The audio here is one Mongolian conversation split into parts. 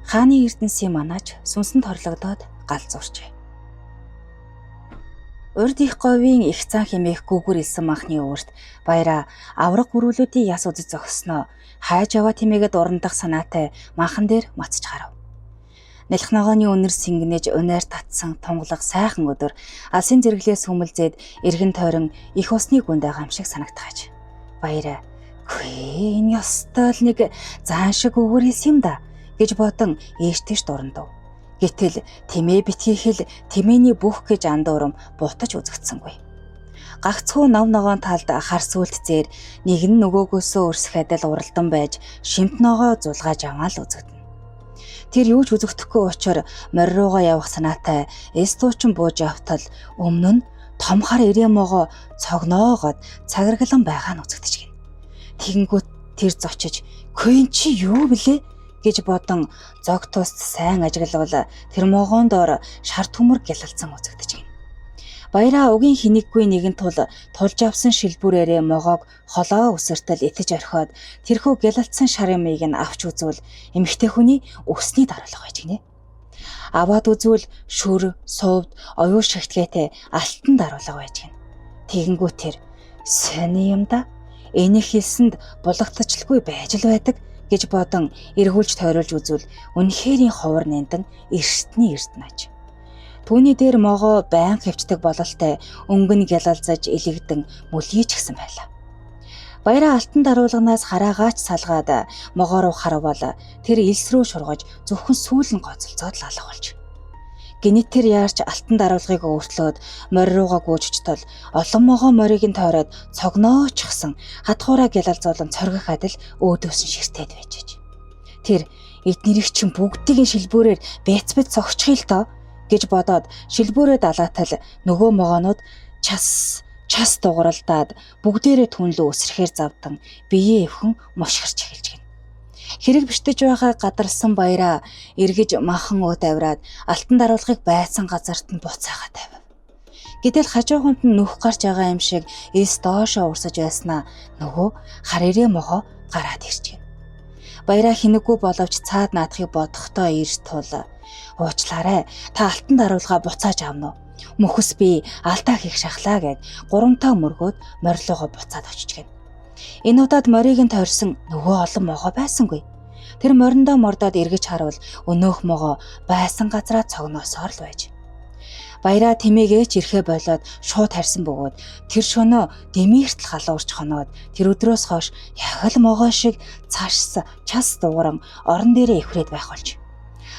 хааны эрдэнсийн манаач сүнсэнд хорлогдоод галзуурчээ. Урд их говийн их цан хэмээх гүгүр илсэн манхны өөрт баяраа авраг гүрүүлүүдийн яс үзэж зогсноо хайж аваа тэмээгээд урандах санаатай манхан дээр мацж харав. Нэлх ногооны үнэр сингэнэж унаар татсан тунгалаг сайхан өдөр алсын зэрэглээс хүмэлзээд эргэн тойрон их усны гүнд байгаа юм шиг санагдахаж. Баяраа "Хөөе, энэ ёстой л нэг заан шиг гүгүр илс юм да" гэж бодон ээжтэйш дурандав. Гэтэл тэмээ битгийхэл тэмээний бүх гэж андуурам бутаж үзэгдсэнгүй. Гагцхүү нов ногоон талд хар сүлт зээр нэг нь нөгөөгөөсөө өрсөх адил уралдан байж шимт ногоо зулгааж аваад л үзэгдэнэ. Тэр юу ч үзэгдэхгүй учраас морь руугаа явах санаатай эс туучин бууж явтал өмнө нь том хар ирээмогоо цогноогоод цагаргалан байгаа нь үзэгдэж гин. Тэгэнгүүт тэр зочиж "Хөөе чи юу блэ?" гэж бодон зог туст сайн ажиглавал тэр могоон доор шар төмөр гялалцсан үзэгдэж гин. Баяраа угийн хинэггүй нэгэн тулж авсан шилбүрээрээ могоог холоо үсэртэл итэж орхиод тэрхүү гялалцсан шарын мийг нь авч үзвэл эмэгтэй хүний өсний дараалга байж гинэ. Аваад үзвэл шүр, сувд, оюун шигтгээтэй алтан дараалга байж гин. Тэгэнгүүт тэр "Сони юм да. Энийг хэлсэнд булагтчлгүй байж л байдаг" гэж бодон эргүүлж тойруулж үзвэл үнэхэрийн ховор нэнтэн эртний эрдэнэж. Түүний дээр могоо байн хөвчдөг бололтой өнгөн гялалзаж илэгдэн мөлийч гсэн байлаа. Баяраа алтан даруулганаас хараагаач салгаад могоо руу харвал тэр илс рүү шургаж зөвхөн сүүл нь гоцолцоод лалга болж. Гинэт тэр яарч алтан даруулгыг өөртлөөд морь руугаа гүйжчтол олон могоо морийг нь тойроод цогноочихсан хатхуураа гялалзуулан цоргих адил өөдөөс нь ширтээд байжж. Тэр эднэрийг чинь бүгдийг нь шилбүүрээр бэцбэц цогчих л доо гэж бодоод шилбүүрээ далаатал нөгөө могоонууд час дугралдаад бүгдээрээ түнлөө өсрэхээр завдан биеэ эвхэн мушгирч эхэлж гин. Хэрэг бишдэж байгаа гадарсан баяраа эргэж махан ууд авираад алтан даруулгыг байсан газарт нь буцаагаа тавив. Гэтэл хажууханд нь нүх гарч байгаа юм шиг эс доошоо урсаж байснаа нөгөө хар ирээ могоо гараад ирж гин. Баяраа хинэггүй боловч цаад наадахыг бодохдоо ирж тул "Уучлаарай, та алтан даруулгаа буцааж авна уу? Мөхөс би алдаа хийх шахлаа" гэд гурамтаа мөргөөд морилгоо буцаад очиж гин. Энэ удаад морийг нь тойрсон нөгөө олон могоо байсангүй. Тэр мориндоо мордоод эргэж харвал өнөөх могоо байсан газраа цогноосоор л байж. Баяраа тэмээгээч ирэхэ болоод шууд харьсан бөгөөд тэр шөнөө дэмийртэл халуурч хоноод тэр өдрөөс хойш яг л могоо шиг час дууран орон дээрээ ивхрээд байх болж.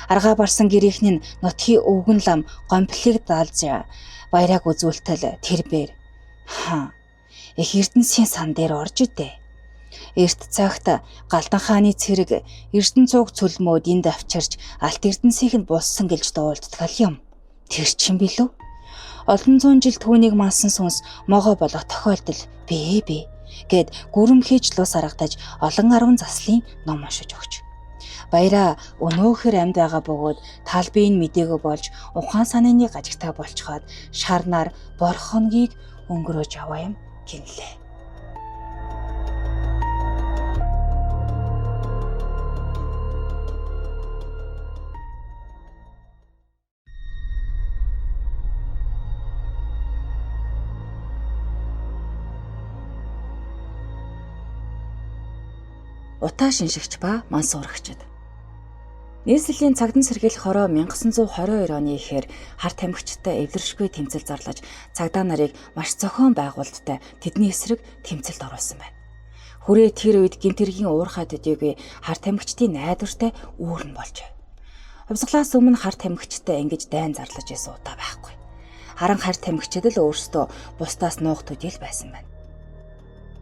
Аргаа барсан гэрийнхэн нь нутгийн өвгөн лам гомплыг даалж баярааг үзүүлтэл тэр бээр их эрдэнсийн сан дээр орж идэ. Эрт цагт Галдан хааны цэрэг Эрдэнэ цуг цөлмөөд энд авчирч алт эрдэнсийг нь булсан гэлж дуулддаг юм. Тэр чин билүү? Олон зуун жил түүнийг мансан сүнс могоо болох тохиолдол бий гэд гүрэмхийж лус аргатаж олон 10 заслын ном уншиж өгч. Баяраа өнөөхөр амьд байгаа бөгөөд талбын мдээгүй болж ухаан санааны гажигтай болцоход шарнаар борох хоногийг өнгөрөөж яваа юм гинлээ. Утаа шиншигч ба мансуурагчид. Нийслэлийн цагдан сэргийлэх хороо 1922 оны ихээр хар тамхичтай эвлэршгүй тэмцэл зарлаж цагдаа нарыг маш зохион байгуулалттай тэдний эсрэг тэмцэлд оруулсан байна. Хүрээ тэр үед гинтэргийн уурхай төдийгүй хар тамхичтын найдвартай үүрэн болжээ. Хувьсгалаас өмнө хар тамхичтай ингэж дайн зарлаж исэн утаа байхгүй. Харан хар тамхичид л өөрсдөө бусдаас нуух төдийл байсан байна.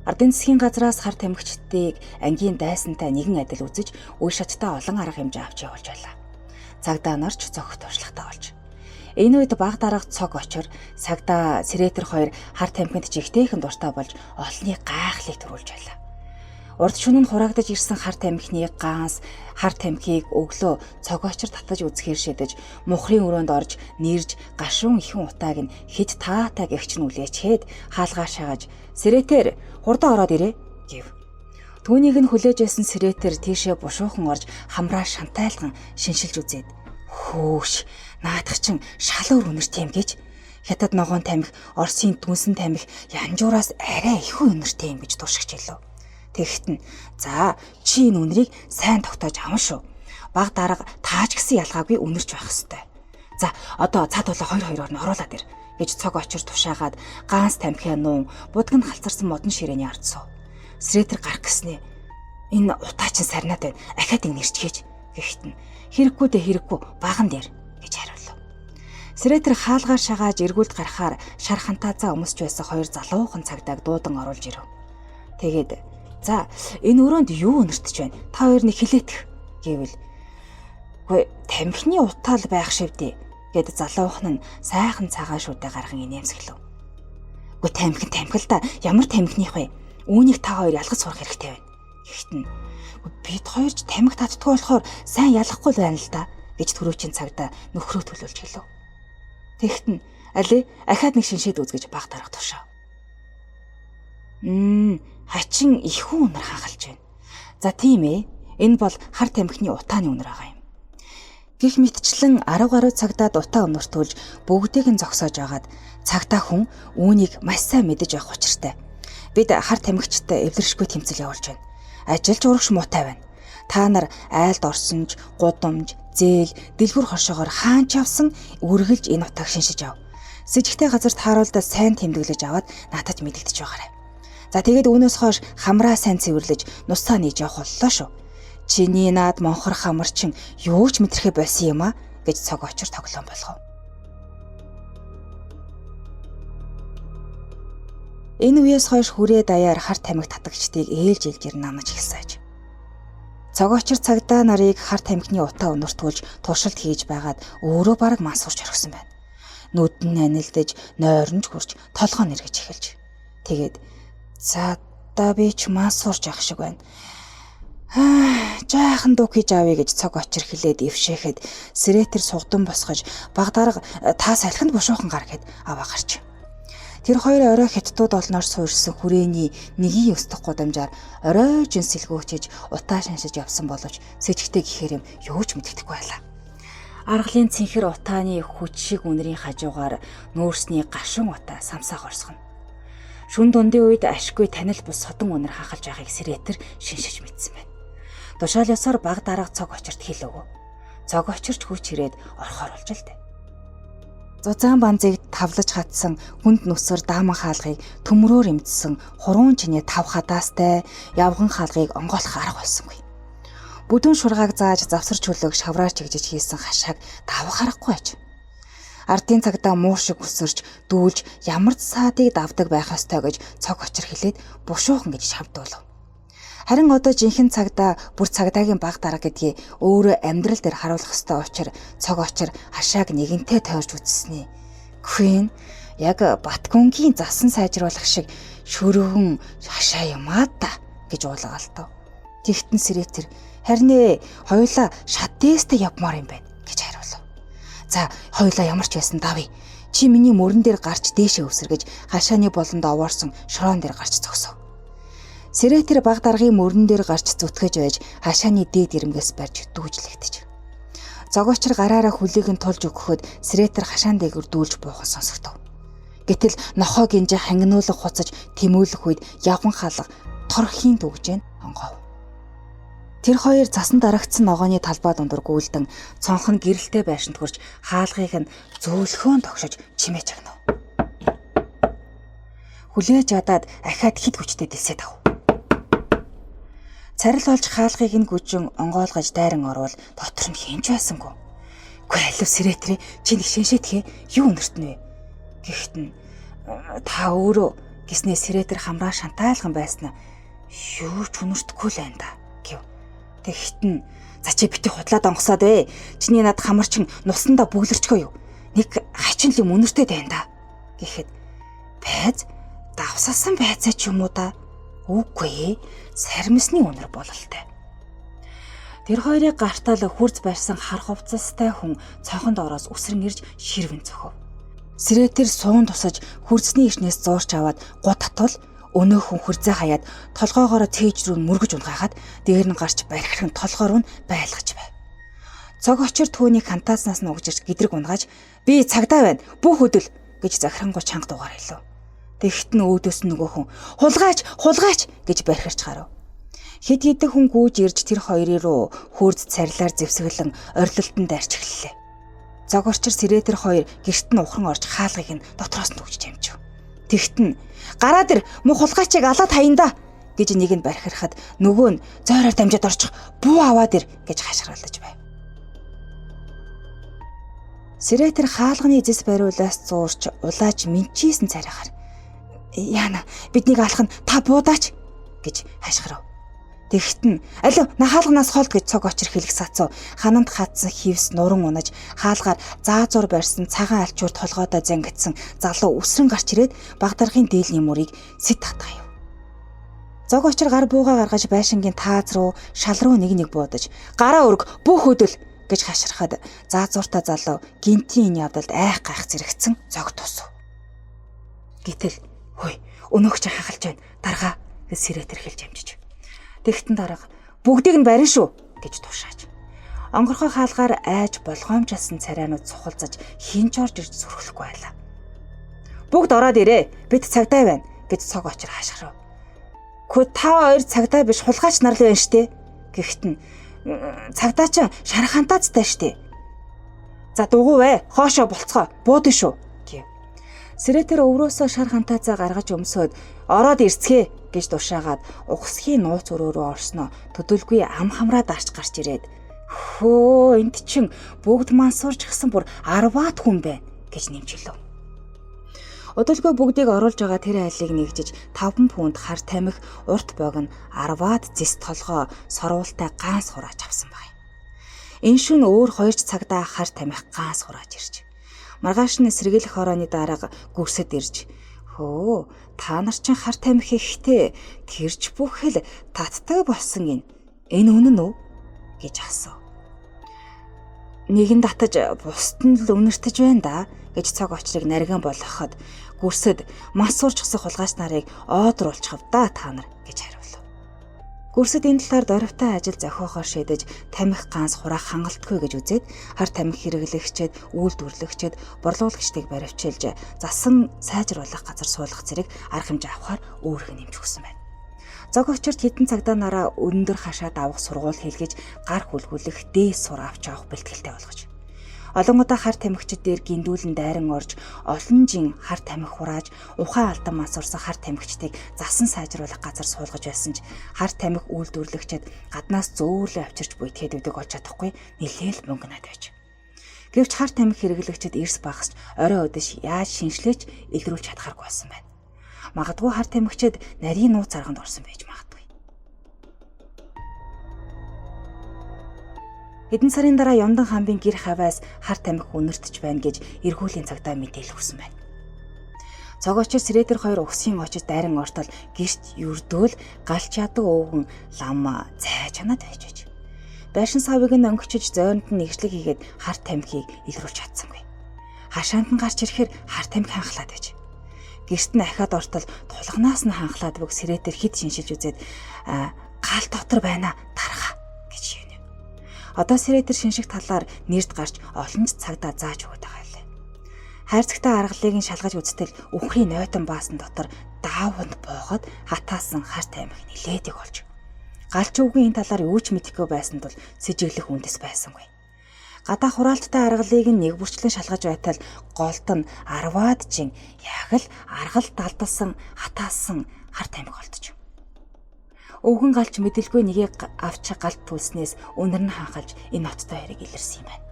Ардын засгийн газраас хар тамхичдыг ангийн дайсантай нэгэн адил үзэж үе шаттай олон арга хэмжээ авч явуулж байлаа. Цагдаа нарч зохих туршлагатай болж. Энэ үед баг дарга цог очор цагдаа Сэрэтэр хоёр хар тамхинд жигтэйхэн дуртай болж олонний гайхлыг төрүүлж байлаа. Урд шөнө нь хураагдаж ирсэн хар тамхины ганс хар тамхийг өглөө цог очор татаж үзэхээр шидэж мухрын өрөөнд орж нэрж гашуун ихэн утааг нь хэд таатай гэгч нь үлээчээд хаалгаа шаагаж "Сэрэтэр хурдан ороод ирээ" гэв. Түүнийг нь хүлээж байсан Сретер тийшээ бушуухан орж хамраа шантайлган шиншилж үзээд хөөш наадах чин шалуур үнэртэй юм гэж Хятад ногоон тамхи, Оросын дүнсэн тамхи янжуураас арай их үнэртэй юм гэж туршигч хэлв. Тэгэхэд нь за чи энэ үнрийг сайн тогтоож авна шүү. Баг дарга тааж гисэн ялгаагүй үнэрч байх ёстой. За одоо цад болоо 2-2-оор нь оруулаад ир гэж цог очир тушаагаад ганц тамхиа нуун будг нь халцарсан модон ширээний ард суув. Сретер гарах гэснээ энэ утаачин сарнаад байна. Ахаад ингэ нэрчгээж гэхэд нь хэрэггүй дээ хэрэггүй баган дээр гэж хариулв. Сретер хаалгаар шагааж эргүүлд гарахаар шар хантаазаа өмсч байсан хоёр залуухан цагдааг дуудан оруулж ирэв. Тэгээд за энэ өрөөнд юу өнөртөж байна? Та хоёр нэг хилээтэх гэвэл үгүй тамхины утаал байх шивдээ гэд залуухан нь сайхан цагаан шүдэ гарган инээмсэглэв. Үгүй тамхи л да ямар тамхиных вэ? Үүнийг та хоёр ялгаж сурах хэрэгтэй байна. Гэхдээ нь бид хоёр ч тамхи татдаггүй болохоор сайн ялахгүй байна л да гэж түрүүчийн цагдаа нөхрөө төлөвлөж хэлв. Тэгэхэд нь алей ахаад нэг шиншээд үзгэж баг дарга тушаав. Хачин их хүн үнэр хангалж байна. За тийм ээ. Энэ бол хар тамхины утааны үнэр байгаа юм. Гэх мэтчлэн 10 гаруй цагдаад утаа өнөртүүлж бүгдийг нь зогсоож агаад цагдаа хүн үүнийг маш сайн мэдэж явах учиртай. Бид хар тамхичтай эвлэршгүй тэмцэл явуулж байна. Ажилч урагш муутай байна. Та нар айлд орсонж, гудамж, зээл, дэлгүр хоршоогоор хаанч явсан үргэлж энэ утааг шиншиж ав. Сэжигтэй газарт харуулдаа сайн тэмдэглэж аваад надад мэдэгдэж байгаарай. За тэгээд үүнээс хойш хамраа сайн цэвэрлэж нусаа нээж явах боллоо шүү. Чиний наад монхор хамарчин юу ч мэдрэхэ болсон юм а гэж цог очир тоглоом болгов. Энэ үеэс хойш хүрээ даяар хар тамхи татагчдыг ээлж ээлжээр намж эхэлсэн аж. Цог очир цагдаа нарыг хар тамхины утаа өнөртгүүлж туршилт хийж байгаад өөрөө бараг мансуурч орхисон байна. Нүд нь анилдаж, нойронж хурж, толгоо нэргэж эхэлж. Тэгээд за да би ч мансуурч явах шиг байна. Жаахан дуг хийж авъя гэж цог очир хэлээд ившээхэд Сретер сугдан босгож баг дарга та салхинд бушуухан гар гэд аваа гарч. Тэр хоёр орой хятадууд олноор суурьсан хүрээний нэгийн өстөх гудамжаар оройжин сэлгүүчиж утаа шаншиж явсан боловч сэжигтэй гэхээр юм юу ч мэддэхгүй байлаа. Аргалын цэнхэр утааны хүч шиг үнэрийн хажуугаар нүүрсний гашуун утаа самсаа горсгоно. Шүн дундын үед ашгүй танил бус содон үнэр хахалж байгааг Сретер шиншиж мэдсэн байна. Тушаал ёсоор баг дарга цог очирт хэлэв. Цог очирч хүч ирээд орхоор болж л дээ. Зузаан банзыг тавлаж хатсан хүнд нүсэр дааман хаалгыг төмрөөр имдсэн хуруун чинээ тав хадаастай явган хаалгыг онгойлох арга болсонгүй. Бүдүүн шургааг зааж завсар чөлөөг шавраар чигжиж хийсэн хашааг давах аргагүй аж. Ардын цагдаа муу шиг өсөрч дүүлж ямар ч саадыг давдаг байх ёстой гэж цог очир хэлээд бушуухан гэж шавдуулв. Харин одоо жинхэнэ цагдаа бүр цагдаагийн баг дарга гэдгийг өөрөө амьдрал дээр харуулах ёстой учраас цог очир хашааг нэгэнтээ тойрж үзснээ. Queen яг Батгүнгийн засан сайжруулах шиг шөрөөн хашаа юм аа та гэж уулгаалтав. Тэгтэн Сретер харин хоёулаа шат тесттэй явмаар юм байна гэж хариулв. За хоёулаа ямар ч байсан давъя. Чи миний мөрөн дээр гарч дээшээ өвсөргөж хашааны болонд овоорсон шороон дээр гарч зогсов. Сретер баг даргын мөрөн дээр гарч зүтгэж байж хашааны дээд ирмгээс барьж дүүжлэгдэж. Цог очир гараараа хүлээг нь тулж өгөхөд Сретер хашаан дээгүр дүүлж буухан сонсогдов. Гэтэл нохоо гинжээ хангинуулах хуцаж тэмүүлэх үед явган хаалга торхийн дүгжээн онгов. Тэр хоёр цасан дарагдсан ногооны талбай дундуур гүйлдэн цонхон гэрэлтэй байшинд хүрч хаалгыг нь зөөлхөөн тогшож чимээж агнав. Хүлээж адаад ахаад хид хүчтэй дэлсээд ав. Царил болж хаалгыг нь гүжин онгойлгож дайран орвол дотор нь хинж байсангүй. Үгүй алив Сретер чи нэг шиншээдхээ юу өнөртнө вэ? Гэхдээ нь та өөрөө гэснээ Сретер хамраа шантайлган байснаа юу ч өнөртөхгүй л байна да гэв. Тэгэхэд нь за чи бити худлаад онгосоод вэ? Чиний над хамарчин нусандаа бүглэрчгөө юу? Нэг хачин л юм өнөртэй байна да гэхэд байз давсасан байцаа ч юм уу да? Үгүй сармисны үнэр бололтой. Тэр хоёрыг гартал хурц барьсан хар хувцастай хүн цонхонд ороос үсрэн ирж ширвэн цохов. Сретер суун тусаж хурцны ишнээс зуурч аваад гут татвал өнөөх хүн хурцаа хаяад толгоогоороо цээж рүү мөргөж унгахад дээр нь гарч бархирхан толгоор нь байлгаж байв. Цог очир түүнийг хантааснаас нь угж ирж гэдрэг унгааж "Би цагдаа байна. Бүх өдөл" гэж захирангуй чанга дуугаар хэлв. Тэгэхэд нь өөдөөс нь нөгөө хүн "Хулгайч" гэж бархирч гарав. Хэд хэдэн хүн гүйж ирж тэр хоёрын руу хурд царилаар зэвсгэлэн орилолтонд дайрч эхэллээ. Цог орчир Сирэтэр хоёр гэрт нь ухран орж хаалгыг нь дотроос нь төгж чамжив. Тэгт нь "Гараад ир, мөн хулгайчийг алаад хаяндаа" гэж нэг нь бархирхад нөгөө нь "Зойроор дамжаад орчих. Буу аваад ир" гэж хашгиралдаж байв. Сирэтэр хаалганы зэс бариулаас зуурч улааж мэнчийсэн царайгаар "Яана, биднийг алах нь та буудаач" гэж хашгирав. Тэгэхэд нь "Алив, хаалганаас холд" гэж цог очир хэлэх сацуу хананд хатсан хивс нуран унаж хаалгаар заазуур барьсан цагаан алчуур толгойдоо зангидсан залуу үсрэн гарч ирээд багдаргын дээлний мөрийг сэт татгав. Цог очир гар буугаа гаргаж байшингийн тааз руу шал руу нэг буудаж "Гараа өрг, бүх өдөл" гэж хаширхад заазууртаа залуу гинтийн энэ явдалд айх гайх зэрэгцэн зог тусв. Гэтэл "Хөөе, өнөөх чи хахалж байна. Даргаа" гэж Сирэтэр хэлж амжиж. Тэгтэн дарга "Бүгдийг нь барина шүү" гэж тушааж. Онгорхой хаалгаар айж болгоомжлсан царайнууд цухалзаж хинч орж ирж сүрхлэхгүй байлаа. "Бүгд ороод ирээ. Бид цагдаа байна" гэж цог очир хашгирав. "Хөө та хоёр цагдаа биш, хулгайч нар л байна штэ." Гэхдээ нь "Цагдаа чинь шархантаацтай штэ." "За дугуй, хоошоо болцгоо. Буудэн шүү" гэв. Сирэтэр өврөөсөө шар хантаацаа гаргаж өмсөөд "Ороод ирцгээ" гэж тушаагаад ухсхийн нууц өрөө рүү орсноо төдөлгүй ам хамраа дарч гарч ирээд "Хөө, энд чинь бүгд мансуурч гисэн бүр 10-аад хүн байна" гэж нэмжлөө. Өдөлгөө бүгдийг оруулж байгаа тэр айлыг нэгжиж 5 пүнд хар тамхи, урт богино, 10-аад зис толгой, сорволтой ганц хурааж авсан байна. Энэ шөнө өөр 2 цагдаа хар тамхи ганц хурааж ирж. Маргааш нь сэргийлэх хорооны дарга гүрсэд ирж "Хөө, та нар чинь хар тамхи ихтэй, тэрч бүхэл татдаг болсон гин. Энэ үнэн үү?" гэж асуув. "Нэгэн татаж бусд нь л үнэртэж байна да" гэж цог очрыг нариган болгоход гүрсэд "Мансуурчсан хулгайч нарыг оодруулчихав да та нар" гэж хариулв. Гүрсэд энэ талаар дорвитой ажил зохиохоор шийдэж тамхи ганц хураах хангалтгүй гэж үзээд хар тамхи хэрэглэгчэд, үйлдвэрлэгчэд, борлуулагчдыг баривчилж засан сайжруулах газар суулгах зэрэг арга хэмжээ авахар өөрөг нэмж өгсөн байна. Зог очирт хэдэн цагдаа нараа өндөр хашаад авах сургууль хийлгэж гар хүлгүүлэх дээс сур авч авах бэлтгэлтэй болгож. Олон удаа хар тамхичид дээр гиндүүлэн дайран орж олон жин хар тамхи хурааж ухаан алдан мансуурсан хар тамхичдыг засан сайжруулах газар суулгаж байсан ч хар тамхи үйлдвэрлэгчид гаднаас зөөлөө авчирч буйтгэхэд өгдөг олж чадахгүй нэлээл мөнгө над байж. Гэвч хар тамхи хэрэглэгчид эрс багасч орой өдөш яаж шинжлэж илрүүлж чадхааргүй болсон байна. Магадгүй хар тамхичид нарийн нууц арганд орсон байж магадгүй. Хэдэн сарын дараа Ямдан хаанбын гэр хаваас хар тамхи үнэртэж байна гэж эргүүлийн цагдаа мэдээлэл өгсөн байна. Цог очир Сирэтэр хоёр угсхийн очиж дайран ортол гэрт юрдөөл галч ядаг өвгөн лам цай чанаад байж байж. Байшин савыг нь өнгөчөж зойронд нь нэгжлэг хийгээд хар тамхиг илрүүлж чадсангүй. Хашаанд нь гарч ирэхээр хар тамхи ханхлаад байж. Гэрт нь ахаад ортол тулганаас нь ханхлаад бүг Сирэтэр хэд шинжилж үзээд гал дотор байна тарха гэж шивнэ. Одоо Сирэтэр шинжих талаар нэрд гарч олон ч цагдаа зааж өгöd байгаа юм. Хайрцагтай аргалыг нь шалгаж үзтэл үхрийн нойтон баасан дотор дааванд боогод хатаасан хар тамхи нилээдэг болж. Галч өвгөн энэ талаар юу ч мэдэхгүй байсан тул сэжиглэх үндэс байсангүй. Гадаа хураалттай аргалыг нь нэг бүрчлэн шалгаж байтал голд нь 10-аад жин яг л аргал далдалсан хатаасан хар тамхи олдож. Өвгөн галч мэдэлгүй нэгийг авч галт түлснээс өнөр нь ханхалж энэ ноцтой хэрэг илэрсэн юм байна.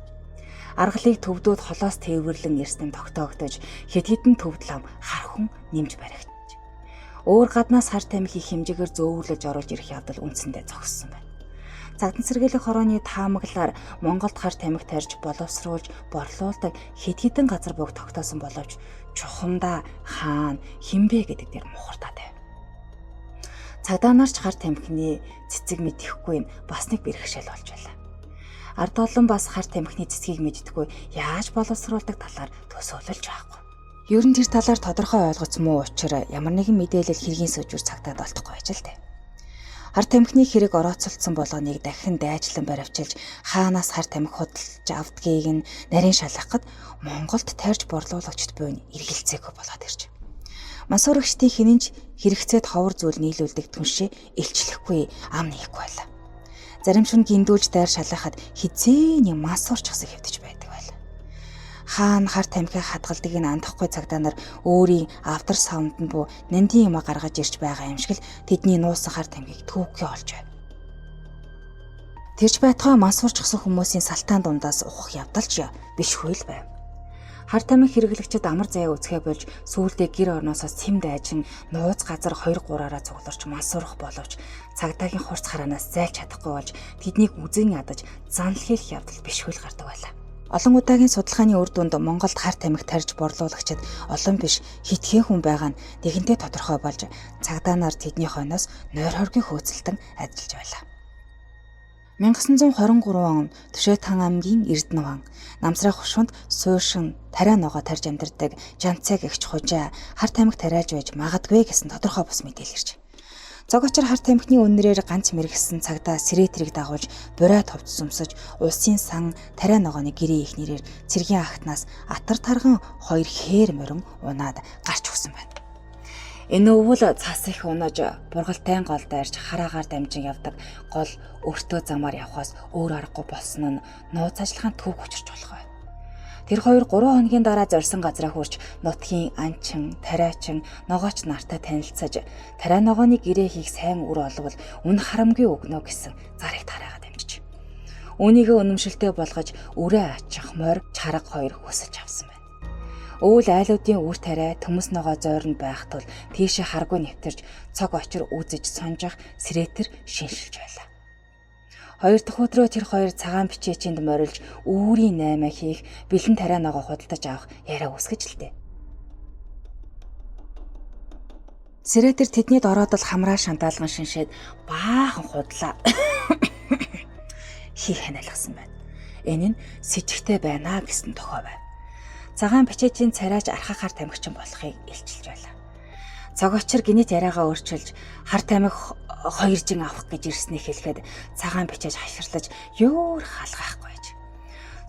Аргалыг төвдөөд холоос тээвэрлэн ирсэн тогтоогдож хэд хэдэн төвд лам хархун нэмж баригдаж. Өөр гаднаас хар тамхи хэмжээгээр зөөвөрлөж оруулж ирэх явдал үндсэндээ зогссон байна. Цагдан сэргийлэх хорооны таамаглаар Монголд хар тамхи тарьж боловсруулж борлуулдаг хэд хэдэн газар бүг тогтоосон боловч чухамдаа хаана хинбэ гэдэг дээр мухардаад байв. Цагдаа нарч хар тамхины цэцэг мэдэхгүй нь бас нэг бэрхшээл болж байлаа. Ард олон бас хар тамхины цэцгийг мэддэггүй яаж боловсруулдаг талаар төсөөлөлж байхгүй. Ер нь тэр талаар тодорхой ойлгоц муу учраа ямар нэгэн мэдээлэл хэргийн сүжүүр цагтаад олдохгүй байж л дээ. Хар тамхины хэрэг орооцолдсон болгоныг дахин дайжлан баривчилж хаанаас хар тамхи худалдаж авдгийг нь нарийн шалгахад Монголд тарьж борлуулагчд буйн эргэлзээгүй болоод ирж. Мансуурагчдын хинэнч хэрэгцээд ховор зүйл нийлүүлдэг түншээ илчлэхгүй ам нийхгүй байлаа. Зарим шүн гиндүүлж дайр шалгахад хизээний мансуурч гсэн хэвдэж байдаг байлаа. Хаана хар тамхи хадгалдаг нь андахгүй цагдаа нар өөрийн автор саунд нь буу нандин юм гаргаж ирж байгаа юм шиг л тэдний нуусан хар тамхиг төвхөө олж байв. Тэрж байтугай мансуурч гсэн хүмүүсийн салтаан дундаас ухах явдалч бишгүй л байв. Хар тамхи хэрэглэгчид амар заяа үзэхэ болж сүүлдээ гэр орноосоо цэм дайжин нууц газар 2-3-аараа цугларч мансуурах боловч цагдаагийн хурц хараанаас зайлж чадахгүй болж тэднийг үзэн ядаж занл хийх явдал бишгүй л гардаг байлаа. Олон удаагийн судалгааны үр дүнд Монголд хар тамхи тарьж борлуулагчид олон биш хитгэн хүн байгаа нь нэгэнтээ тодорхой болж цагдаа нар тэдний хойноос нойр хоргийн хөөцөлтөн ажиллаж байлаа. 1923 он Төшөөтхан аймгийн Эрдэнэван Намсрах хушуунд суушин тариа ногоо тарьж амьдардаг Жанцаг эгч хужаа хар тамхи тариалж байж магадгүй гэсэн тодорхой бус мэдээлэл ирж. Цог очир хар тамхины үннэрээр ганц мэрэгсэн цагдаа Сэрэтрийг дагуулж бурай товч сүмсэж улсын сан тариа ногооны гэрээ их нэрээр цэргийн агтнаас атар тарган 2 хээр морин унаад гарч өгсөн байна. Энэ өвөл цас их унаж бургалтай гол дайрч хараагаар дамжин явдаг гол өөртөө замаар явхаас өөр аргагүй болсон нь нууц ажиллагаанд төв хүчирч болох бай. Тэр хоёр 3 хоногийн дараа зорьсон газраа хүрч нутгийн анчин, тариачин, ногооч нартай танилцаж тариа ногооны гэрээ хийх сайн үр олвол үн харамгүй өгнө гэсэн зарыг тараагаад амжиж. Үүнийгээ үнэмшилтэй болгож үрээ ачих морь чарга хоёр хүсэж авсан байна. Өвөл айлуудын үр тариа төмөс ногоо зойронд байх тул тийшээ харгүй нэвтэрж цог очир үзэж сонжих Сэрэтэр шинжилж байлаа. 2 дахь өдрөө тэр хоёр цагаан бичээчинд морилж үүрийн 8 хийх бэлэн тариа ногоо худалдаж авах яриа үсгэж л дээ. Сэрэтэр тэднийд ороод л хамраа шантаалган шиншээд баахан худлаа хийх ханиалгасан байна. Энэ нь сэжигтэй байна гэсэн тохио байв. Цагаан бичээчийн царайж архах хар тамхичин болохыг илчилж байлаа. Цог очир гинэт яриагаа өөрчилж хар тамхи 2 жин авах гэж ирснийг хэлэхэд цагаан бичээж хаширлаж ёор халгаахгүй байж.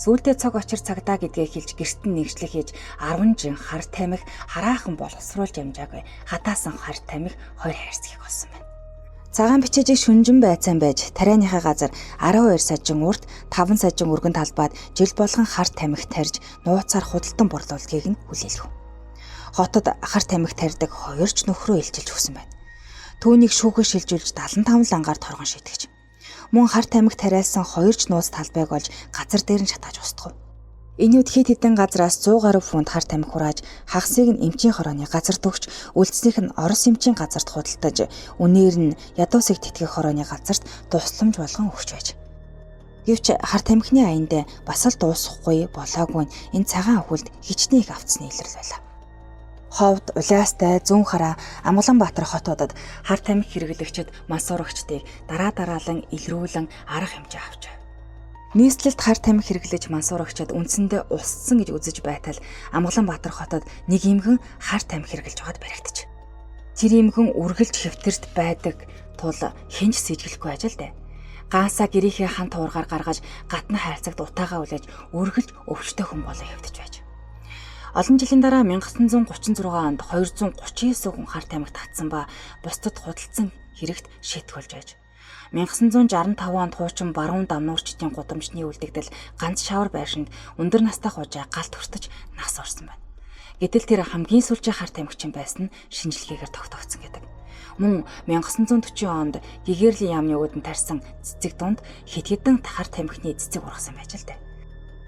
Сүүлдээ цог очир цагдаа гэдгээ хэлж гэртэн нэгжлэг хийж 10 жин хар тамхи хараахан боловсруулж амжаагүй хатаасан хар тамхи 2 хайрцгийг олсон байна. Цагаан бичээжийг шүнжин байцаан байж тарианыхаа газар 12 сажин урт 5 сажин өргөн талбайд жил болгон хар тамхи тарьж нууцаар худалдан борлуулдгийг нь хүлээлгэв. Хотод хар тамхи тарьдаг 2 ч нөхрөө илчилж өгсөн байна. Түүнийг шүүхэ шилжүүлж 75 лангаар торгон шийтгэж. Мөн хар тамхи тариалсан 2 ч нууц талбайг олж газар дээр нь шатааж устгав. Энүүд хэд хэдэн газраас 100 гаруй фунт хар тамхи хурааж хагасыг нь эмчийн хорооны газар төгч үлдснийх нь Орос эмчийн газарт худалдаж үнээр нь ядуусыг тэтгэх хорооны газарт тусламж болгон өгч байж. Гэвч хар тамхины аянд бас л дуусахгүй болоогүй энэ цагаан өвөлд хичнээн их автсны илрэл байлаа. Ховд, Улаастай, Зүүн хараа, Амгаланбаатар хотуудад хар тамхи хэрэглэгчид мансуурагчдыг дараалан илрүүлэн арга хэмжээ авч байв. Нийслэлд хар тамхи хэрэглэж мансуурагчид үндсэндээ устсан гэж үзэж байтал Амгаланбаатар хотод нэг имгэн хар тамхи хэрэглэж байгаад баригдаж. Тэр имгэн үргэлж хэвтэрт байдаг тул хинж сэжиглэхгүй ажилдаа. Гаасаа гэрийнхээ хан туургаар гаргаж гатна хайрцагт утаагаа үлээж үргэлж өвчтөй хүн болоо хэвтэж байж. Олон жилийн дараа 1936 онд 239 хүн хар тамхи татсан ба бусдад худалдсан хэрэгт шийтгүүлж байж. 1965 онд хуучин баруун дамнуурчдын гудамжны үлдэгдэл ганц шавар байшинд өндөр настай хужаа галт хүртэж нас орсон байна. Гэтэл тэр хамгийн сүүлчийн хар тамхичин байсан нь шинжилгээгээр тогтоогдсон гэдэг. Мөн 1940 онд гэгэрлийн яамны үүдэн тарьсан цэцэг дунд хэд хэдэн хар тамхины цэцэг ургасан байж л дээ.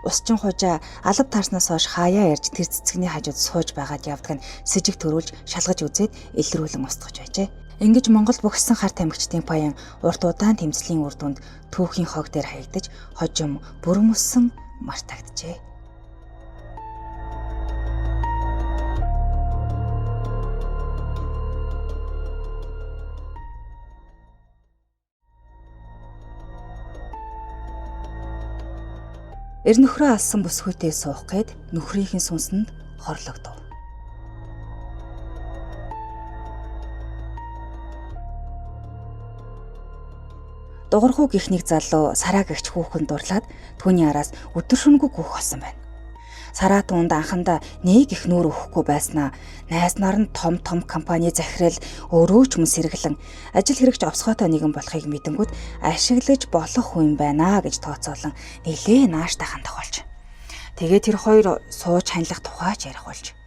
Усчин хужаа алав таарснаас хойш хаяа ярьж тэр цэцэгний хажууд сууж байгаад явдаг нь сэжиг төрүүлж шалгаж үзээд илрүүлэн устгаж байжээ. Ингэж Монгол бүгсэн хар тамхичдын паян урт удаан тэмцлийн үр дүнд түүхийн хог дээр хаягдаж хожим бүрэн өссөн мартагджээ. Эр нөхрөө алсан бүсгүйтэй суух гээд нөхрийнхээ сүнсэнд хорлогдов. Дугурхуу гихнийг залуу Сараа гэгч хүүхэн дурлаад түүний араас өдөр шөнөгүй гүөх болсон байна. Сараа түүнд анхандаа нэг их нүүр өгөхгүй байснаа найз нар нь том компани захирал өөрөө ч мөн сэргэлэн ажил хэрэгч овсгоотой нэгэн болохыг мэдэнгүүт ашиглаж болох хүн байна гэж тооцоолон нэлээ нааштай хандах болж. Тэгээ тэр хоёр сууж ханилах тухайч ярих болж.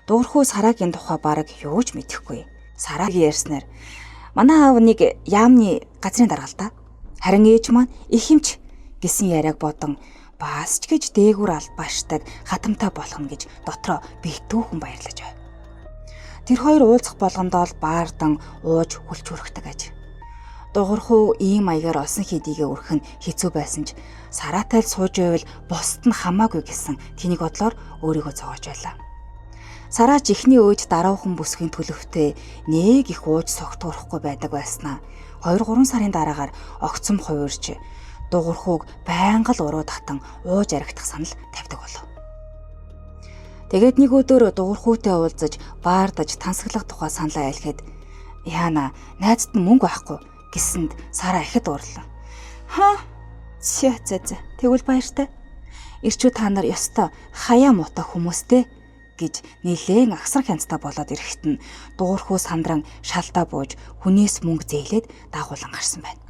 Дуурхуу Сараагийн тухай бараг юу ч мэдэхгүй. Сараагийн ярьснаар манай аав нэг яамны газрын даргаалтай. Харин ээж маань их юмч гэсэн яриаг бодон бас ч гэж дээгүр албаашдаг хатамтай болгоно гэж дотроо битүүхэн баярлаж байв. Тэр хоёр уулзах болгондоо л баардан ууж хүлч хүрхдэг аж. Дугурхуу ийм маягаар олсон хийдийгээ өрхөн хэцүү байсан ч Сараатай л сууж байвал бусд нь хамаагүй гэсэн тэнийг бодлоор өөрийгөө зоогож байлаа. Сараа жихний өөж даруухан бүсгийн төлөвтэй нэг их ууж согтуурахгүй байдаг байснаа 2-3 сарын дараагаар огцом хувирч Дугурхууг байнга л уруу татан ууж аригдах санал тавьдаг болов. Тэгээд нэг өдөр Дугурхуутай уулзаж баардаж тансаглах тухай саналаа айлгээд "Яана, найзад нь мөнгө байхгүй" гэсэнд Сараа ихэд уурлаа. За тэгвэл баяртай. Ирчүү та нар ёстой хаяа муутай хүмүүстэй гэж нэлээн агсар хянцтай болоод ирэхэд нь Дугурхуу сандран шалдаа бууж хүнээс мөнгө зээлээд дагуулan гарсан байна.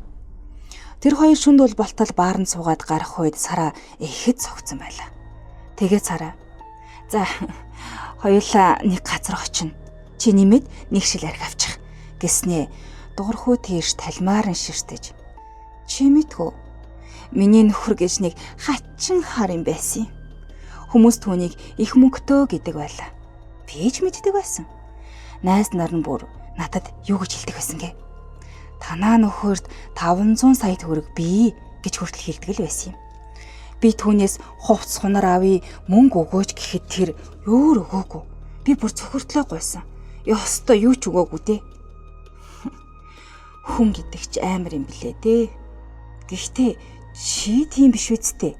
Тэр хоёр шүнд бол болтол баарнд суугаад гарах үед Сараа ихэд цогцсон байлаа. Тэгээд Сараа "За хоёулаа нэг газар очино. Чи нэмээд нэг шил арх авчих" гэснээ Дугурхуу тийш талмаар нь ширтэж. "Чи мэдгүй. Миний нөхөр гэж нэг хачин хар юм байсан юм. Хүмүүс түүнийг их мөнгөтэй гэдэг байлаа. Би ч мэддэг байсан. Найз нар нь бүр надад юу гэж хэлдэг байсан гэ? Танаа нөхөрт 500 сая төгрөг бий гэж хүртэл хэлдэг л байсан юм. Би түүнээс хувцс хунар авъя, мөнгө өгөөч гэхэд тэр өөр өгөөгүй. Би бүр цөхөртлөө гойсон. Ёстой юу ч өгөөгүй дээ. Хүн гэдэг ч амар юм блэ дээ. Гэхдээ чи тийм биш үсттэй"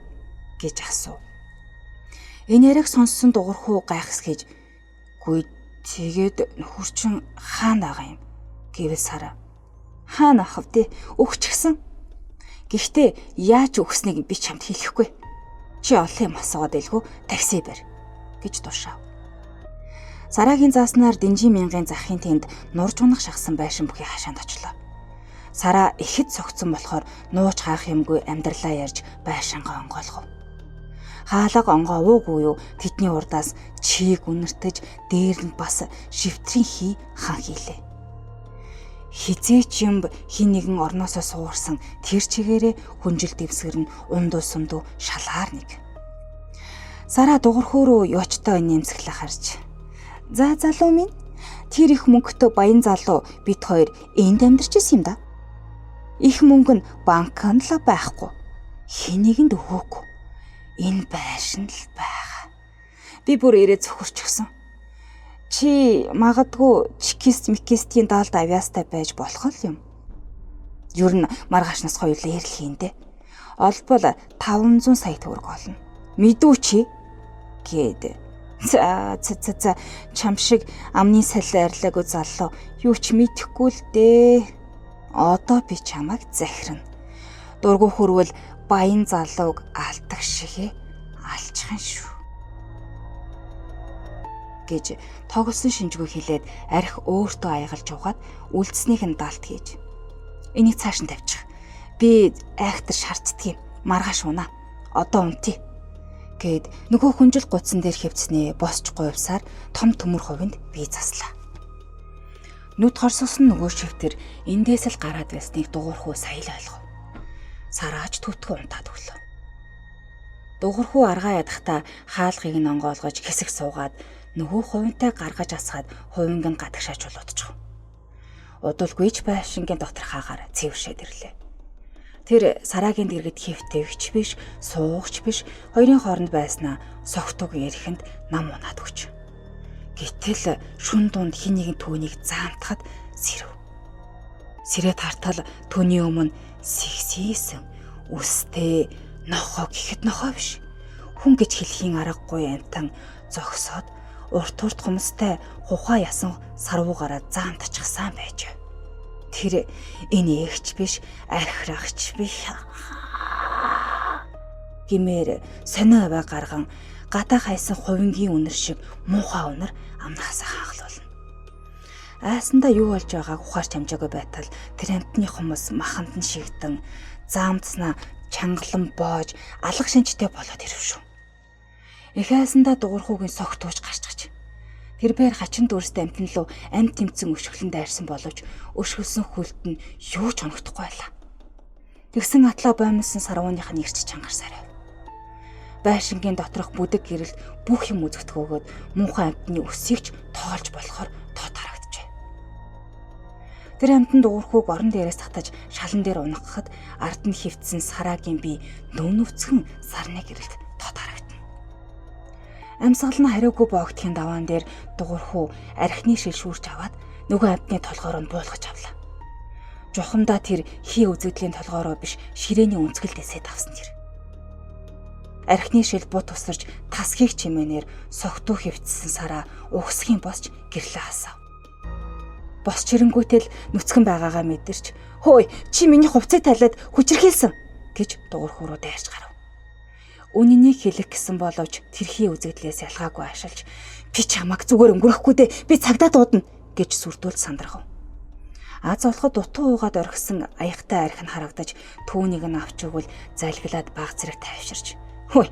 гэж асуув. Энэ яриаг сонссон Дугурхуу гайхсхийж "Гүй тэгээд нөхөр чин хаана байгаа юм?" гэвэл Сараа "Хаана ах вэ? Өгч гисэн. Гэхдээ яаж өгснгийг би чамд хэлэхгүй. Чи олон юм асуугаад илгүй такси барь" гэж тушаав. Сараагийн зааснаар Дэнжин мянган захын тэнд нурж унах шахсан байшин бүхий хашаанд очлоо. Сараа ихэд цогцсон болохоор нууж хаах юмгүй амьдралаа ярьж байшингаа онгойлгов. Хаалга онгоо уугүй юу тэдний урдаас чийг үнэртэж дээр нь бас шивтрийн хий хан хийлээ. Хизээч юм хин нэгэн орноосоо суурсан тэр чигээрээ хүнжил дэвсгэр нь ундуу сундуу шалаар нэг. Сараа Дугурхуу руу ёочтой нэмсгэлээ харж "За залуу минь, тэр их мөнгөтэй баян залуу бид хоёр энд амьдарч исэн юм да. Их мөнгө нь банкнд л байхгүй. Хин нэгэнд өгөөгүй. Энэ байшин л байгаа. Би бүр ирээ зөвхөрчихсөн. Чи магадгүй чекист-микистийн даалд авьяастай байж болох л юм. Юу н маргаашнаас хоёулаа ярил хийндэ. Олбол 500 сая төгрөг олно. Мэдүү чи гээд. За чам шиг амны саллаа арилаагүй залуу юу ч мэдэхгүй л дээ. Одоо би чамайг захирна. Дургу хөрвөл баян залууг алдаг шигээ алчихын шүү гэж тоглосон шинжгүй хэлээд арх өөртөө аягалж угаад үлдснийх нь даалт хийж. Энийг цааш нь тавьчих. Би айхтар шаарддаг юм. Маргааш унаа. Одоо унтъя гэд нөгөө хүнжил гудсан дээр хөвцснээ босч гуйвсаар том төмөр хувинд бие заслаа. Нүд хорсосон нөгөө шивтэр эндээс л гараад байсныг Дугурхуу сая л ойлгов. Сараач түтгэн унтаад өглөө. Дугурхуу аргаа ядахта хаалгыг нь онгоолгож хэсэг суугаад нөгөө хувинтай гаргаж асгаад хувинг нь гадагшаач болоодчих. Удалгүйч байшингийн доторхаагаар цэвэршээд ирлээ. Тэр Сараагийн дэргэд хөвтөвч биш, суугч биш, хоёрын хооронд байснаа согтуг ярихэнд нам унаад өгч. Гэтэл шүн дунд хин нэгэн түүнийг заамтахад сэрв. Сэрээ тартал түүний өмнө сэгсийсэн үстэй нохоо гэхэд нохоо биш. Хүн гэж хэлхийн аргагүй амтан зогсоод урт хумстай хухаа ясан сарвуугаараа заамтчихсан байж. Тэр энэ эгч биш, архирагч биш гэмээр сонио аваа гарган гадаа хайсан хувингийн үнэр шиг муухай үнэр амнахасаа хаалуулна. Айсандаа юу болж байгааг ухаарч амжаагүй байтал тэр амтны хүмүүс маханд нь шигдэн заамдснаа чангалан боож алга шинжтэй болоод ирв шүү. Их айсандаа дуурхуугийн согтууж гарчгаж. Тэр байр хачин дүрстэй амтэн лөө амт тэмцэн өшгөлөн дайрсан боловч өшгөлсөн хүлд нь юу ч оногдохгүй байлаа. Тэгсэн атлаа боомлсон сарвууных нь ирч чангарсарай. Байшингийн доторх бүдэг гэрэлд бүх юм үзэгдэхөөгөөд муухай амтны өсийг ч тоолж болохоор тоо тарагдчихэ. Тэр амтанд дуурхууг орон дээрээс татаж шалан дээр унагахад ард нь хөвтсөн сараагийн бие нүүнүцгэн сарны гэрэлд тоо тарагдана. Амьсгал нь хариугүй боогдхийн даваан дээр дуурхуу архины шил шүүрч аваад нөгөө амтны толгоор нь буулгаж авлаа. Жухамдаа тэр хий үзэгдлийн толгоороо биш ширээний өнцгөлд эсээд авсан тэр. Архины шил бут тусарч тасхийг чимээнээр согтуу хөвтсөн сараа угсхийн босч гэрлээ хасав. Босч ирэнгүүтэл нүцгэн байгаагаа мэдэрч "Хөөе, чи миний хувцсыг талиад хүчрхийлсэн" гэж дуурхуу руу дайрч гарав. Үнэнийг хэлэх гэсэн боловч тэрхий үзэгдлээс ялгаагүй ашиглаж "Би чамайг зүгээр өнгөрөхгүй дээ. Би цагдаа дуудана" гэж сүрдүүл сандрагав. Аз олоход дутуу уугаад орхисон аягтай арх нь харагдаж түүнийг нь авч өгвөл залгилаад баг зэрэг тайвширч "Хөөе,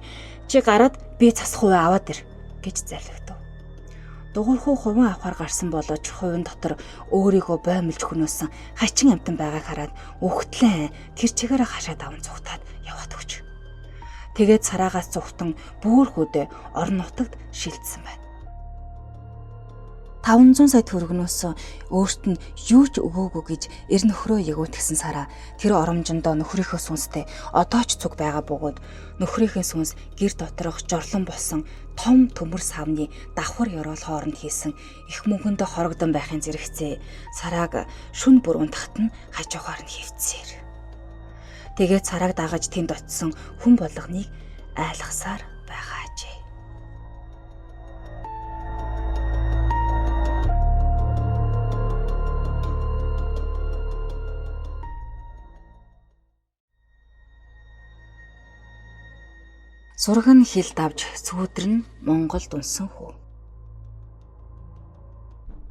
чи гараад би цасах хуваа аваад ир" гэж залгидав. Дугуйхуу хуван авахар гарсан боловч хувийн дотор өөрийгөө боомлж хөнөөсөн хачин амтан байгааг хараад үхтлэн тэр чигээрээ хашаад аван цугтаад яваад өгч. Тэгээд сараагаас цугтан бүр хөдөө орон нутагт шилжсэн байна. 500 сая төгрөгнөөс өөрт нь юу ч өгөөгүй гэж эр нөхрөө ягуутгсан сараа тэр оромжиндоо нөхрийнхөө сүнстэй одоо ч цуг байгаа бөгөөд нөхрийнхээ сүнс гэр доторх жорлон болсон том төмөр савны давхар ёроол хооронд хийсэн их мөнхөндөө хорогдон байхын зэрэгцээ сарааг шүн бүр унтахт нь хажуухаар нь хөвцсээр. Тэгээд сарааг дагаж тэнд очисон хүн болгоныг айлгасаар байгаажээ. Зураг нь хил давж сүүдэрн Монголд унсан хүү.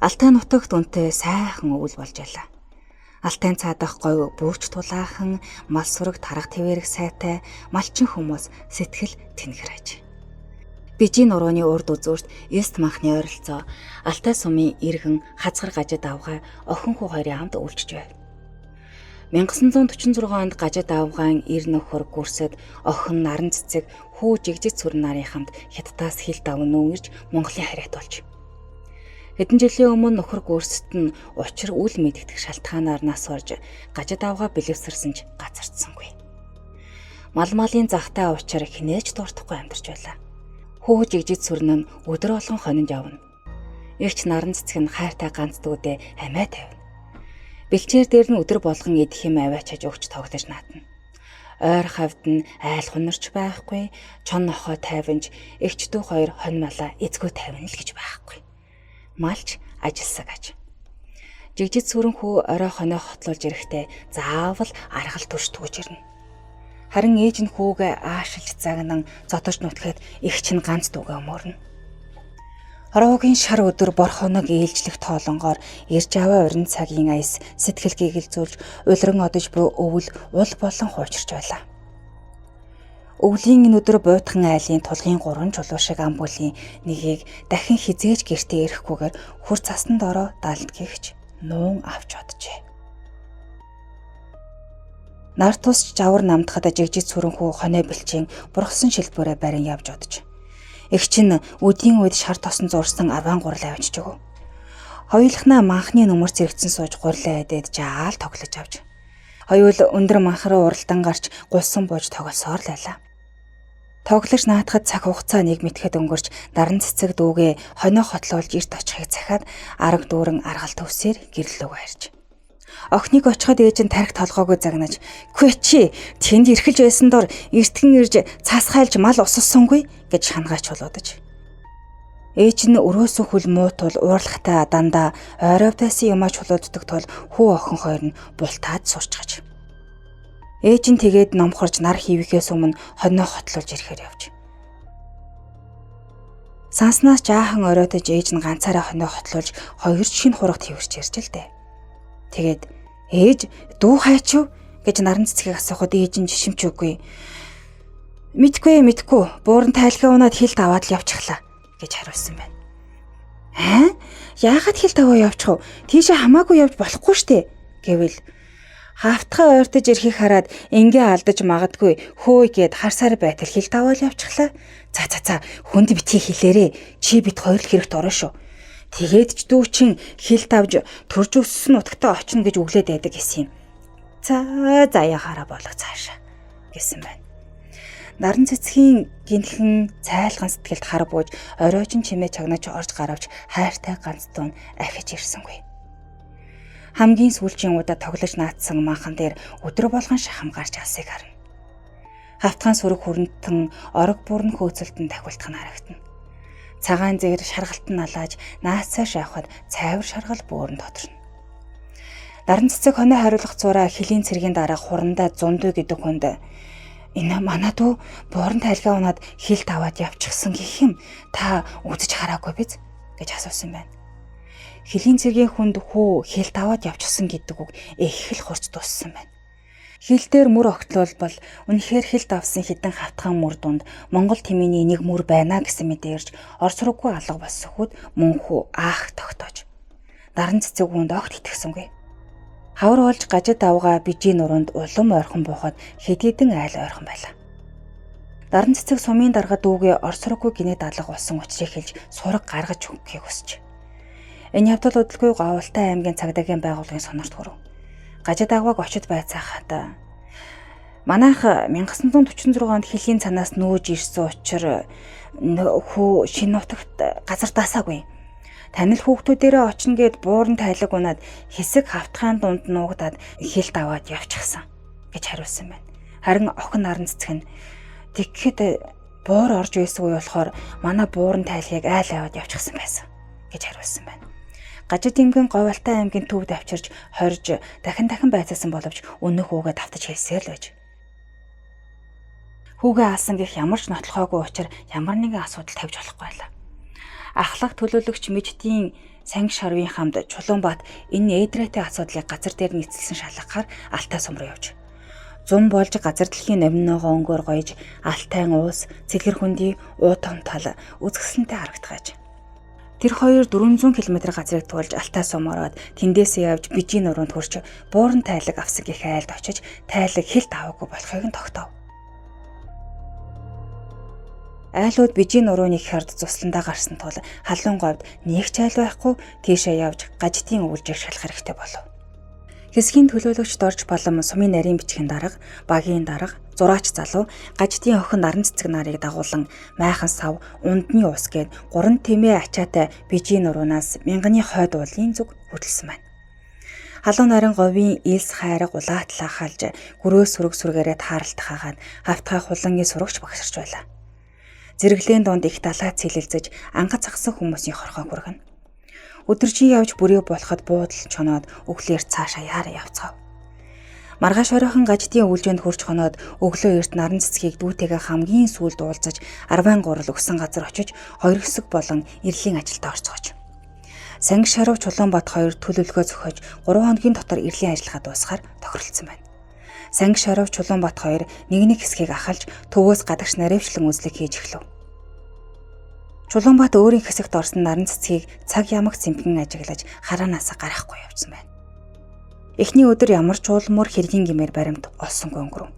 Алтай нутагт үнтэй сайхан өвөл болж байлаа. Алтай цаадах говь бүүч тулаахан, мал сүрэг тарах твэрэг сайтай, малчин хүмүүс сэтгэл тэнхрэж. Бижийн нурууны урд үзүүрт эст махны ойролцоо алтай сумын иргэн хазгар гажид авгай охин хүү хоёрын хамт үйлчж байв. 1946 онд гажид авгаан ир нөхөр гүрсэд охин наран цэцэг хүү жигжиг сүр нарын хамт хятадаас хил давн нүүрж Монголын харьяат болж. Хэдэн жилийн өмнө нөхөр гүрсэд нь учир үл мэддэх шалтгаанаар нас орж гажид авгаа бэлэвсэрсэн ч газарцсангүй. Малын захтай учир хинээж дуртахгүй амьдарч байлаа. Хүү жигжиг сүр нь өдөр болгон хонинд явна. Игч наран цэцэг нь хайртай ганц дүүдээ амиа тавина. Бэлчээр дээр нь өдөр болгон идэх юм аваачиж өгч тоглож наадна. Ойр хавьд нь айл хунарч байхгүй, чон нохой тайванж, эгч дүү хоёр хонь малаа эзгүй тавина л гэж байхгүй. Малч ажилсаг аж. Жигжид сүрэн хүү орой хоноо хотлуулж ирэхдээ заавал аргал түш төгж ирнэ. Харин ээж нь хүүгээ аашилж загнан зодож нүтгэхэд эгч нь ганц дүүгээ өмөрнө. Ороогийн шар өдөр борхоног ээлжлэх тоолонгоор ирж аваа урин цагийн аяс сэтгэл гэгэлзүүлж улиран одож буй өвөл ул болон хуучирч байлаа. Өвлийн энэ өдөр буйтхан айлын тулгын 3 чулуу шиг ам бүлийн нэгийг дахин хизээж гэртээ ирэхгүйгээр хүр цасанд ороо далд гихч нуун авч оджээ. Нар тусч жавар намдахад жигжид сүрэнхүү хоноо бэлчийн бургасан шилбүрээ барин явж одож. Эгч нь үдийн үед шар тосон зурсан аваан гурал авчиж өгөв. Хоёулахнаа манхны нөмөр зэрэгцэн сууж гурлаа эдээд жаал тоглож авч. Хоёул өндөр манхруу уралдан гарч гулсан бууж тоглосоор лайлаа. Тоглож наатахад цаг хугацаа нэг мэтгэд өнгөрч наран цэцэг дүүгээ хоноо хотлуулж эрт очихыг захиад арга дүүрэн аргал төвсээр гэрлэлөөгөө харж. Охиныг очиход ээж нь тарих толгоогоо загнаж "Хөөе чи тэнд ирхэлж байсан дор эртгэн ирж цаас хайлж мал усалсангүй" гэж шанагаач болоодож. Ээж нь өрөөсөө хөл муу тул уурлахтаа дандаа ойроо байсан юмаа чулууддаг тул хүү охин хоёр нь бултаад суучгаж. Ээж нь тэгээд номхорж нар хийвэхээс өмнө хонио хотлуулж ирэхээр явж. Санснаас жаахан оройтож ээж нь ганцаараа хонио хотлуулж хоёр шинэ хурагт хөвөрч ирж л дээ. Тэгээд ээж дүү хайчив гэж наран цэцгийг асуухад ээж нь жишимч үгүй. Мэдгүй бууран тайлгаа унаад хилд аваад л явчихлаа гэж хариулсан байна. Яагаад хилд аваа явчих вэ? Тийшээ хамаагүй явж болохгүй штэ гэвэл хаавтгаа ойртож ирэхийг хараад ингээ алдаж магадгүй хөөе гэд харсаар байтал хилд аваад явчихлаа. За хүнд битгий хэлээрээ чи бит хоёр л хэрэгт орно шүү. Тэгээд ч дүү чин хилд авж төрж өссөн нутагтаа очно гэж өглөөд байдаг гэсэн юм. За яхаараа болго цаашаа гэсэн байна. Наран цэцгийн гинхэн цайлган сэтгэлд хар бууж оройжин чимээ чагнаж орж гаравч хайртай ганц дуун ахиж ирсэнгүй. Хамгийн сүүлчийн удаа тоглож наадсан манхан дээр өдөр болгон шахам гарч алсыг харна. Хавтхан сүрэг хүрэнтэн орог бүрн хөөцөлтөн тахилтах нь харагдана. Цагаан зэр шаргалт нь алааж наацаа шавхад цайвар шаргал бөөрн тоторно. Наран цэцэг хоноо хариулах зураа хилийн цэргийн дараа хурандаа зундуу гэдэг хүнд энэ манай дүү бууран тайлгаа унаад хилд аваад явчихсан гэх юм та үзэж хараагүй биз гэж асуусан байна. Хилийн цэргийн хүнд хүү хилд аваад явчихсан гэдэг үг их л хурц дууссан байна. Хил дээр мөр огтлолбол үнэхээр хилд авсан хідэн хавтхан мөр дунд Монгол тэмээний нэг мөр байна гэсэн мэдээ ирж орц руугүй алга болсон хүүд мөн хүү аах тогтоож. Наран цэцэг хүнд огт итгэсэнгүй. Хавар болж гажид авгаа бижийн нуруунд улам ойрхон буухад хэдийдэн айл ойрхон байлаа. Наран цэцэг сумын дарга дүүгээ орц руугүй гинэд алга болсон учрыг хэлж сураг гаргаж өгөхийг хүсч. Энэ явдал удалгүй Говьалтай аймгийн цагдаагийн байгууллагын сонорт хүрв. Гажид авгааг очид байцаахад манайх 1946 онд хилийн цанаас нөөж ирсэн учраас хүү шинэ нутагт газар даасаагүй. Танил хүүхдүүдээрээ очно гэд бууран тайлаг унаад хэсэг хавтгаан дунд нуугдаад хилд аваад явчихсан гэж хариулсан байна. Харин охин наран цэцэг нь тэгэхэд буур орж байсан үе болохоор манай бууран тайлгийг айл аваад явчихсан байсан гэж хариулсан байна. Гажид имгэн Говьалтай аймгийн төвд авчирч хорж дахин байцаасан боловч өнөө хүүгээ давтаж хэлсээр л байж. Хүүгээ алсан гэх ямар ч нотлохоогүй учраас ямар нэгэн асуудал тавьж болохгүй байлаа. Ахлах төлөөлөгч Мэждийн Санги Шарвын хамт Чулуунбаат энэ эдрээтэй асуудлыг газар дээр нь эцэлсэн шалгахаар Алтай сум руу явж. Зум болж газар дэлхийн номиногоо өнгөөр гоёж Алтайн уус, Цэлгэр хүндий уутан тал үзэсгэлэнтэй харагдгааж. Тэр хоёр 400 км газрыг туулж Алтай сум ороод тэндээсээ явж Бижийн нуруунд хүрч бууран тайлаг авсан гэх айлд очиж тайлаг хилд аваагүй болохыг нь тогтоов. Айлууд Бижийн нурууны хэрд цусландаа гарсан тул халуун говьд нэг ч айл байхгүй тийшээ явж гажидын өвлжийг шалах хэрэгтэй болов. Хэсгийн төлөөлөгчд орж болон сумын нарийн бичгийн дарга, багийн дарга, зураач залуу, гажидын охин наран цэцэг нарыг дагуулan майхан сав, ундны ус гээд 3 тэмээ ачаатай Бижийн нуруунаас мянганы хойд уулын зүг хөдөлсөн байна. Халуун нарийн говийн илс хайраг улаатлаа халж гөрөө сүргээрээ тааралт хаагаад хавтгай хулангийн сурагч багширч байлаа. Зэрэглээн донд их далай цэлэлзэж ангад загсан хүмүүсийн хорхоо хүргэнэ. Өдөржин явж бүрээ болоход буудал чоноод өглөөр цаашаа яараа явцгаав. Маргааш оройхон гажидын өвлжөнд хурж хоноод өглөө эрт наран цэцгийг дүүтэйгээ хамгийн сүүлд уулзаж 10 гурал өгсөн газар очиж хоёр хэсэг болон эрлийн ажилд орцгооч. Санги Шарв Чулуунбаат хоёр төлөвлөгөө зохиож 3 хоногийн дотор эрлийн ажиллагаа дуусгаар тохиролцсон байна. Санги Шарв Чулуунбаат хоёр нэг хэсгийг ахалж төвөөс гадагш наривчлан үзлэг хийж эхлэв. Чулуунбаат өөрийн хэсэгт орсон наран цэцгийг цаг ямаг цэмхэн ажиглаж хараанаас гарахгүй явсан байна. Эхний өдөр ямар ч уулмөр хэргийн гэмээр баримт олсонгүй өнгөрөв.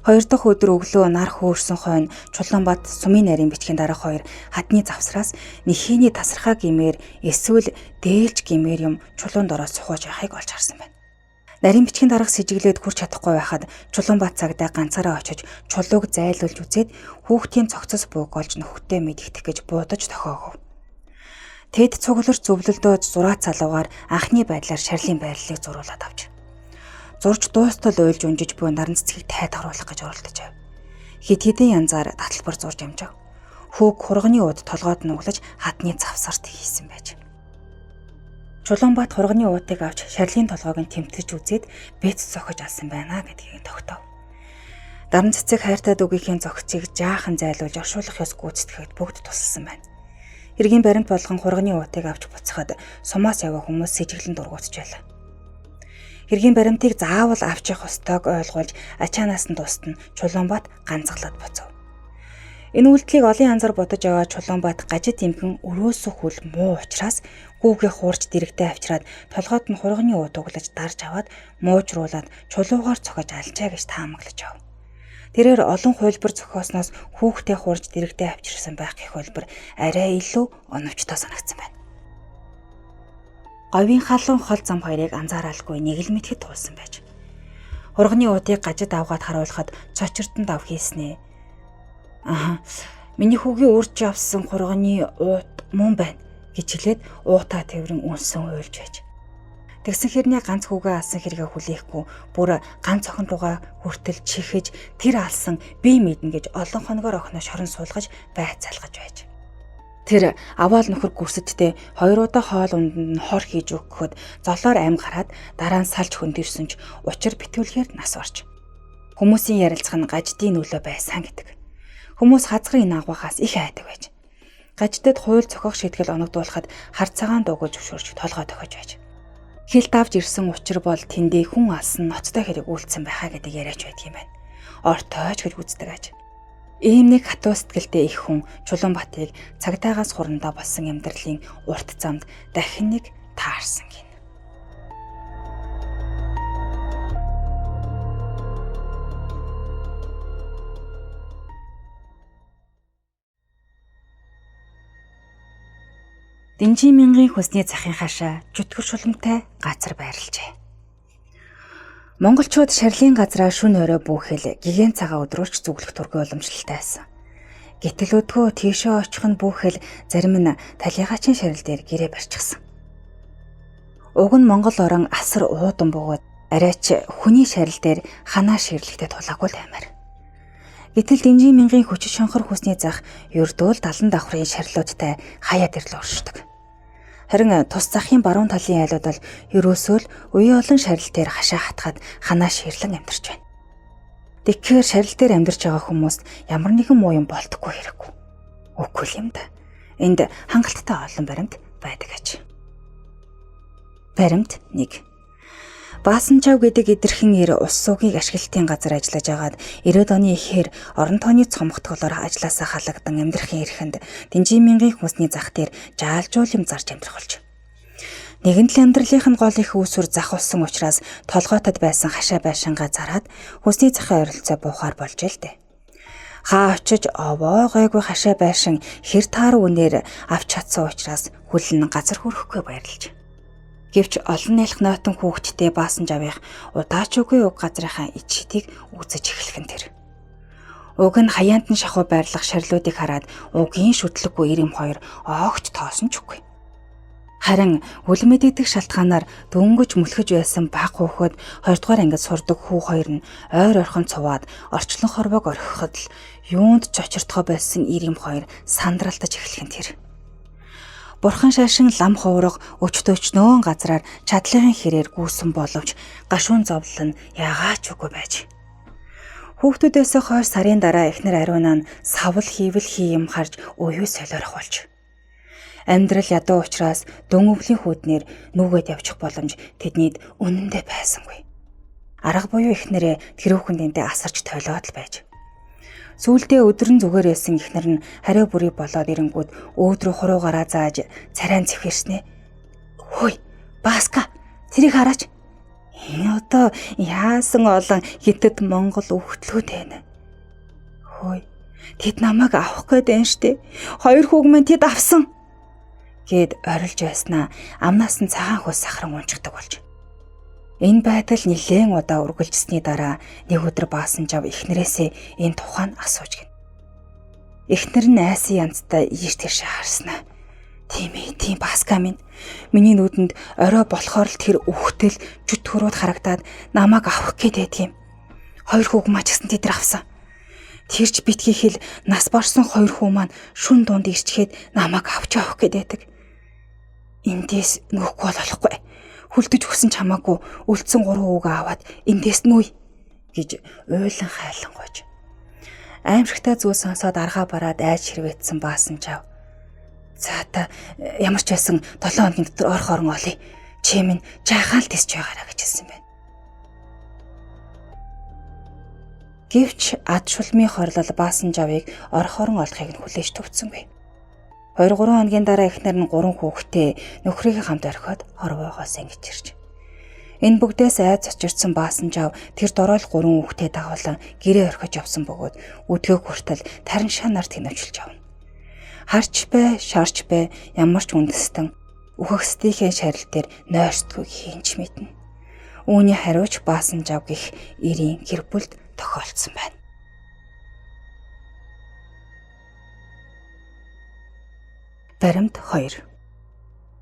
Хоёр дахь өдөр өглөө нар хөөрсөн хойно Чулуунбаат сумын нарийн бичгийн дарга хоёр хадны завсраас нэхийний тасархаа гэмээр эсвэл дээлж гэмээр юм чулуунд ороод сухаж байхыг олж харсан байна. Нарийн бичгийн дарга сэжиглээд хүрч чадахгүй байхад Чулуунбаат цагдаа ганцаараа очиж чулууг зайлуулж үзээд хүүхдийн цогцос бууг олж нөхөдтэй мэдэгдэх гэж буудаж тохиогов. Тэд цугларч зөвлөлдөө зураац залуугаар анхны байдлаар шарлийн байрлалыг зуруулаад авч. Зурж дуустал уйлж унжиж буй наран цэцгийг тайд харуулах гэж оролдож байв. Хит хитэн янзаар таталбар зурж амжав. хүүг хурганы ууд толгойд нь углаж хадны завсарт хийсэн байж. Чулуунбаат хурганы уутыг авч Шарлийн толгойг нь тэмтгэж үзээд бэц зохиж алсан байна гэдгийг тогтов. Даран цэцэг хайртай дүүгийнхээ зохицыг жаахан зайлуулж оршуулах ёс гүйцэтгэхэд бүгд тусалсан байна. Хэргийн баримт болгон хурганы уутыг авч буцахад сумаас яваа хүмүүс сэжиглэн дургуутж байлаа. Хэргийн баримтыг заавал авч явах ёстойг ойлгуулж ачаанаас нь тусад нь Чулуунбаат ганцглаад буцав. Энэ үйлдэлийг олон янзаар бодож аваа Чулуунбаат гажид имхэн өрөөсөх хүл муу учраас гүүгээ хуурч дэрэгдээ авчираад толгойд нь хурганы уут углаж дарж аваад муужруулад чулуугаар цохиж алжаа гэж таамаглаж ав. Тэрээр олон хувилбар зохиосноос хүүхдээ хуурж дэрэгдээ авчирсан байх гэх хувилбар арай илүү оновчтой санагдсан байна. Говийн халуун хол зам хоёрыг анзааралгүй нэг л мэдхэд туулсан байж. Хурганы уутыг гажид авгаад харуулхад цочиртонд ав хийснэ. Миний хүүгийн урьж авсан хурганы уут мөн байна гэж хэлээд уутаа тэрэн үнсэн уйлж байж. Тэгсэн хэрний ганц хүүгээ алсан хэрэгэ хүлээхгүй бүр ганц охин руугаа хүртэл чихэж тэр алсан бие мэднэ гэж олон хоногоор охиноо шорон суулгаж байцаалгаж байж. Тэр аваал нөхөр гүрсэдтэй 2 удаа хоол унданд нь хор хийж өгөхөд золоор амь гараад дараа нь салж хөндөрсөн ч учир битүүлгээр нас орж. Хүмүүсийн ярилцах нь гаждын нөлөө байсан гэдэг. Хүмүүс хазгарын агвахаас их айдаг байж. Гаждад хууль зохиох шийтгэл оногдуулахад хар цагаан дуугаж зөвшөөрч толгой тохиж байж. Хилт авч ирсэн учир бол тэндээ хүн алсан ноцтой хэрэг үйлдсэн байхаа гэдэг яриач байдаг юм байна. Ортойч гэж үздэг аж. Ийм нэг хатуу сэтгэлтэй их хүн Чулуунбаатыг цагдаагаас хурандаа болсон амьдралын урт замд дахин нэг таарсан гин. Дэнжин мянган хүнсний захын хашаа чөтгөр шуламтай газар байрлажээ. Монголчууд Шарлийн газраа шүн орой бүүхэл гигэн цагаан өдрөөч зүглэх төргөө уламжлалтай байсан. Гэтэл өдгөө тийшээ очих нь бүүхэл зарим нь талигачин шарил дээр гэрээ барьчихсан. Уг нь Монгол орон асар уудан бөгөөд арайч хүний шарил дээр ханаа ширлэгтэй тулаагүй таймаар. Гэтэл Дэнжин мянган хүчит шонхор хүсний зах ердөөл талан давхрын шарлуудтай хаяад ирлээ оршдог. Харин тус захын баруун талын айлууд бол ерөөсөө л үе олон шарил дээр хашаа хатгаад ханаа ширлэн амьдарч байна. Тэгэхээр шарил дээр амьдарч байгаа хүмүүст ямар нэгэн муу юм болтгүй хэрэггүй. Үгүй юм да. Энд хангалттай олон баримт байдаг аж. Баримт 1. Баасанчав гэдэг эдэрхэн ир ус суугийг ашиглалтын газар ажиллаж агаад 90-ад оны эхээр орон тооны цомгтголоор ажилласаа халагдан амьдрахын эрхэнд Дэнжин мянган хүнсний зах дээр жаалжуулым зарж амьдрах болж. Нэгэн тал амьдралынх нь гол их үүсвэр зах болсон учраас толгойтод байсан хашаа байшингаа зараад хүнсний захын ойролцоо буухаар болж л дээ. Хаа очиж овоо гайгүй хашаа байшин хэр таар үнээр авч чадсан учраас хүлэн газар хүрэхгүй баярлж. Гэвч олон нялх нойтон хүүхдтэй Баасанчавынх удаач үгүй уг газрынхаа ич шидийг үзэж эхлэх нь тэр. Уг нь хаяанд нь шахуу байрлах шарлуудыг хараад угийн шүтлэггүй ирэм хоёр оогч тоосон ч үгүй. Харин үл мэдэгдэх шалтгаанаар дөнгөж мүлхэж байсан баг хүүхэд 2 дугаар ангид сурдаг хүү хоёр нь ойр орхон цуваад орчлон хорвоог орхиход л юунд ч очирдгоо байсан ирэм хоёр сандралтаж эхлэх нь тэр. Бурхан шашин лам хувраг өчтөчнөөн газраар чадлын хэрээр гүйсэн боловч гашуун зовлол нь яагаач үгүй байж. Хүүхдүүдээс хойш сарын дараа эхнэр ариунаа нь савл хийвэл юм харж уян солиорох болж. Амьдрал ядуу учраас дөн өвлийн хүүднэр нүгэд явчих боломж тэднийд үнэндээ байсангүй. Арга буюу эхнэрээ тэр хүүхэндээ асарч тойлоод л байж. Сүүлдээ өдрөн зүгээр байсан эхнэр нь хариу бүрий болоод ирэнгүүд өөдрөө хуруугаараа зааж царайн зэвхэрснэ. Хөөе, Бааска, тэрийг хараач. Энэ одоо яасан олон хитэд Монгол өвгтлүүд байна. Хөөе, тэд намайг авах гээд байна штэ. 2 хүүг минь тэд авсан. Гэд орилж байснаа амнаас нь цагаан хөөс сахран унчдаг болж. Энэ байдал нэлээд удаа үргэлжилсний дараа нэг өдөр Баасанчав эхнэрээсээ энэ тухайн асууж гин. Эхнэр нь айсан янзтай ийш тийш харснаа. Тийм ээ, тийм Бааска минь. Миний нүдэнд орой болохоор л тэр үхтэл жүт төрөөд харагдаад намайг авах гээд байт юм. 2 хүүг маа ч гэсэн тэд авсан. Тэрч битгий хэл нас барсан хоёр хүү маань шүн дунд ирчгээд намайг авч явах гэдэг. Эндээс нүүхгүй болохгүй. Хүлдэж өгсөн чамаагүй үлдсэн 3 хүүгээ аваад эндээс нүүе гэж уйлан хайлан гойж. Аимшигтай зүйл сонсоод аргаа бараад айж хэрвээдсэн Баасан чав. За та ямар ч байсан 7 хоногийн дотор орох орон олъё. Чи минь жаахан л тисч байгаараа гэж хэлсэн байна. Гэвч ад шулмын хорлол Баасан жавыг орох орон олохыг нь хүлээж төвцсөнгүй. 2-3 хоногийн дараа эхнэр нь 3 хүүхэдтэй нөхрийнхээ хамт орхиод хорвоогоос ингэж ирж. Энэ бүгдээс айц очирсан Баасан жав тэр доройл 3 хүүхдээ дагуулan гэрээ орхиж явсан бөгөөд өдгөө хүртэл тарин шанаар тэнэвчилж явна. Харч бай, шарч бай, ямар ч үндэстэн үхэгсдийнхээ шарил дээр нойрсдгүй хийнч мэднэ. Үүний хариуч Баасан жав гих эрийн гэр бүлд тохиолдсон байна. Баримт 2.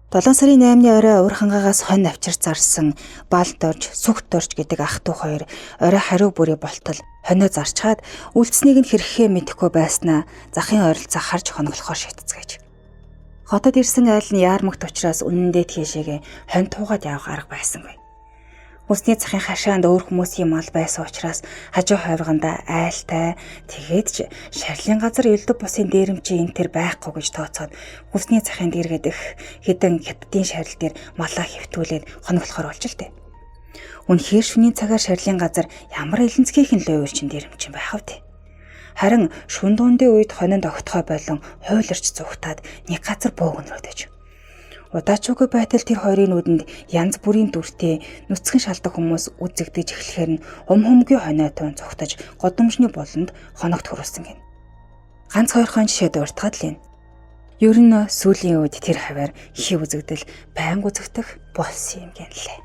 7 сарын 8-ны орой Урхангаагаас хонь авчир зарсан Балдорж, Сүгдорж гэдэг ах トゥ хоёр орой хариу бүрий болтол хонио зарчгаад үлдснийг нь хэрхээ мэдэхгүй байснаа захын ойролцоо харж хоноглохоор шийдцгээж. Хотод ирсэн айл нь яармагт учраас үнэндээ тийшээгээ хонь туугаад явах арга байсангүй. Хүсний захын хашаанд өөр хүмүүсийн мал байсан учраас хажуу хойвгондоо айлтай тэгээд ч шарлын газар элдв бусын дээрэмчийн энэ төр байхгүй гэж тооцоод хүсний захын дэргэдэх хэдэн хятадын шарил дээр малаа хэвтүүлээд хоноглохоор болж л дээ. Үнэхээр шөнийн цагаар шарлын газар ямар элэнцгийнхэн л өөрчин дээрэмчин байх вэ? Харин шүн дундын үед хонинд огтхой болон хуйларч зүгтаад нэг газар бөөгнөрөөдөж. Удаачгүй байтал тэр хоёрын нүдэнд янз бүрийн дүртэй нүцгэн шалдаг хүмүүс үзэгдэж эхлэхээр нь хумгийн хониотойн цогтож годомжны болонд хоногт хүрүүлсэн гин. Ганц хоёрхон жишээ дуртахад л юм. Ер нь сүүлийн үед тэр хавар хий үзэгдэл байнга үзэгдэх болсон юм гэнэ лээ.